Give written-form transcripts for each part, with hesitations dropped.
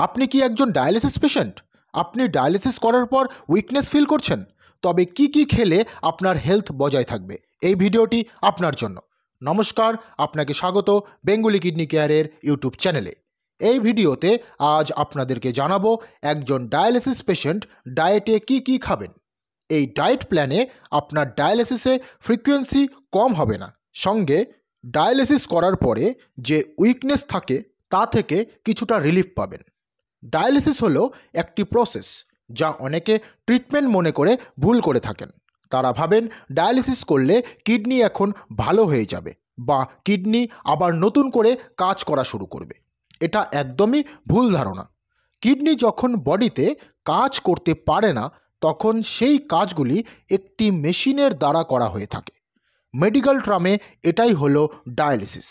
আপনি কি একজন ডায়ালিসিস পেশেন্ট? আপনি ডায়ালিসিস করার পর উইকনেস ফিল করছেন? তবে কি কি খেলে আপনার হেলথ বজায় থাকবে? এই ভিডিওটি আপনার জন্য। নমস্কার, আপনাকে স্বাগত বেঙ্গলি কিডনি কেয়ারের ইউটিউব চ্যানেলে। এই ভিডিওতে আজ আপনাদেরকে জানাবো একজন ডায়ালিসিস পেশেন্ট ডায়েটে কি কি খাবেন। এই ডায়েট প্ল্যানে আপনার ডায়ালিসিসে ফ্রিকোয়েন্সি কম হবে না, সঙ্গে ডায়ালিসিস করার পরে যে উইকনেস থাকে তা থেকে কিছুটা রিলিফ পাবেন। ডায়ালিসিস হলো একটি প্রসেস যা অনেকে ট্রিটমেন্ট মনে করে ভুল করে থাকেন। তারা ভাবেন ডায়ালিসিস করলে কিডনি এখন ভালো হয়ে যাবে বা কিডনি আবার নতুন করে কাজ করা শুরু করবে। এটা একদমই ভুল ধারণা। কিডনি যখন বডিতে কাজ করতে পারে না তখন সেই কাজগুলি একটি মেশিনের দ্বারা করা হয়ে থাকে। মেডিকেল টার্মে এটাই হলো ডায়ালিসিস।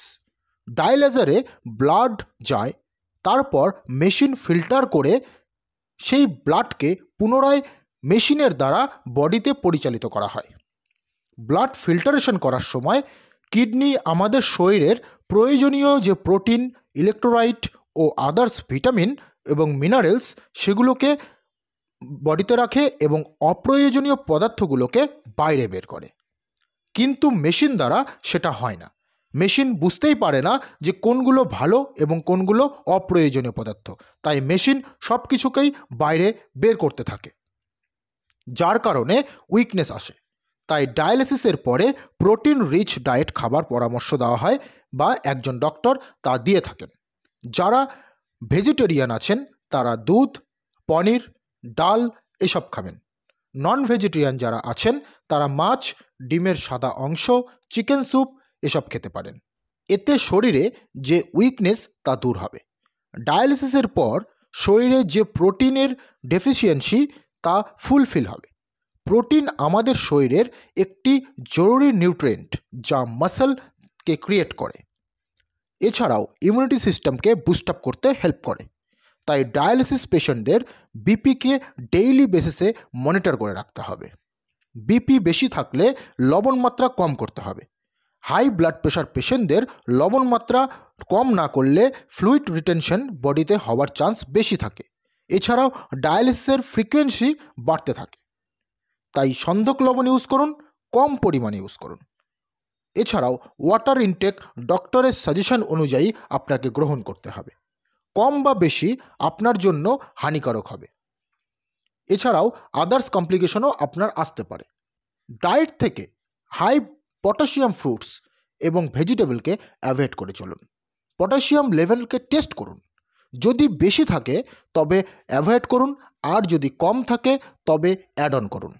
ডায়ালাইজারে ব্লাড যায়, তারপর মেশিন ফিল্টার করে সেই ব্লাডকে পুনরায় মেশিনের দ্বারা বডিতে পরিচালিত করা হয়। ব্লাড ফিল্টারেশন করার সময় কিডনি আমাদের শরীরের প্রয়োজনীয় যে প্রোটিন, ইলেকট্রোলাইট ও আদার্স ভিটামিন এবং মিনারেলস সেগুলোকে বডিতে রাখে এবং অপ্রয়োজনীয় পদার্থগুলোকে বাইরে বের করে। কিন্তু মেশিন দ্বারা সেটা হয় না। মেশিন বুঝতেই পারে না যে কোনগুলো ভালো এবং কোনগুলো অপ্রয়োজনীয় পদার্থ, তাই মেশিন সব কিছুকেই বাইরে বের করতে থাকে, যার কারণে উইকনেস আসে। তাই ডায়ালিসিসের পরে প্রোটিন রিচ ডায়েট খাবার পরামর্শ দেওয়া হয় বা একজন ডক্টর তা দিয়ে থাকেন। যারা ভেজিটেরিয়ান আছেন তারা দুধ, পনির, ডাল এসব খাবেন। নন ভেজিটেরিয়ান যারা আছেন তারা মাছ, ডিমের সাদা অংশ, চিকেন স্যুপ এসব খেতে পারেন। এতে শরীরে যে উইকনেস তা দূর হবে। ডায়ালিসিসের পর শরীরে যে প্রোটিনের ডেফিসিয়েন্সি তা ফুলফিল হবে। প্রোটিন আমাদের শরীরের একটি জরুরি নিউট্রিয়েন্ট যা মাসলকে ক্রিয়েট করে। এছাড়াও ইমিউনিটি সিস্টেমকে বুস্ট আপ করতে হেল্প করে। তাই ডায়ালিসিস পেশেন্টদের বিপিকে ডেইলি বেসিসে মনিটর করে রাখতে হবে। বিপি বেশি থাকলে লবণ মাত্রা কম করতে হবে। হাই ব্লাড প্রেশার পেশেন্টদের লবণ মাত্রা কম না করলে ফ্লুইড রিটেনশন বডিতে হওয়ার চান্স বেশি থাকে। এছাড়াও ডায়ালিসিসের ফ্রিকোয়েন্সি বাড়তে থাকে। তাই সন্ধক লবণ ইউজ করুন, কম পরিমাণে ইউজ করুন। এছাড়াও ওয়াটার ইনটেক ডক্টরের সাজেশন অনুযায়ী আপনাকে গ্রহণ করতে হবে। কম বা বেশি আপনার জন্য হানিকারক হবে। এছাড়াও আদার্স কমপ্লিকেশনও আপনার আসতে পারে। ডায়েট থেকে হাই পটাশিয়াম ফ্রুটস এবং ভেজিটেবলকে অ্যাভয়েড করে চলুন। পটাশিয়াম লেভেলকে টেস্ট করুন। যদি বেশি থাকে তবে অ্যাভয়েড করুন, আর যদি কম থাকে তবে অ্যাড অন করুন।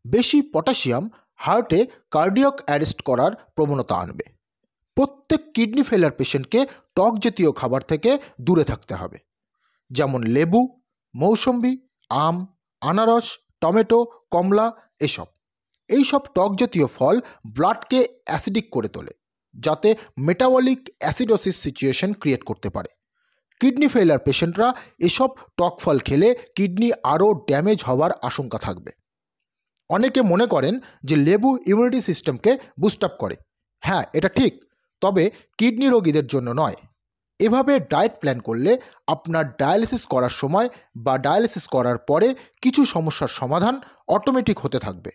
বেশি পটাশিয়াম হার্টে কার্ডিয়াক অ্যারেস্ট করার প্রবণতা আনবে। প্রত্যেক কিডনি ফেলার পেশেন্টকে টক জাতীয় খাবার থেকে দূরে থাকতে হবে, যেমন লেবু, মৌসম্বি, আম, আনারস, টমেটো, কমলা এইসব টক জাতীয় ফল ব্লাডকে অ্যাসিডিক করে তোলে, যাতে মেটাবলিক অ্যাসিডোসিস সিচুয়েশন ক্রিয়েট করতে পারে। কিডনি ফেলার পেশেন্টরা এসব টক ফল খেলে কিডনি আরও ড্যামেজ হওয়ার আশঙ্কা থাকবে। অনেকে মনে করেন যে লেবু ইমিউনিটি সিস্টেমকে বুস্ট আপ করে। হ্যাঁ, এটা ঠিক, তবে কিডনি রোগীদের জন্য নয়। এভাবে ডায়েট প্ল্যান করলে আপনার ডায়ালিসিস করার সময় বা ডায়ালিসিস করার পরে কিছু সমস্যার সমাধান অটোমেটিক হতে থাকবে।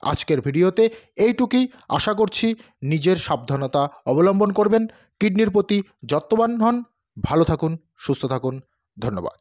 আজকের ভিডিওতে এইটুকুই। আশা করছি নিজের সাবধানতা অবলম্বন করবেন, কিডনির প্রতি যত্নবান হন। ভালো থাকুন, সুস্থ থাকুন। ধন্যবাদ।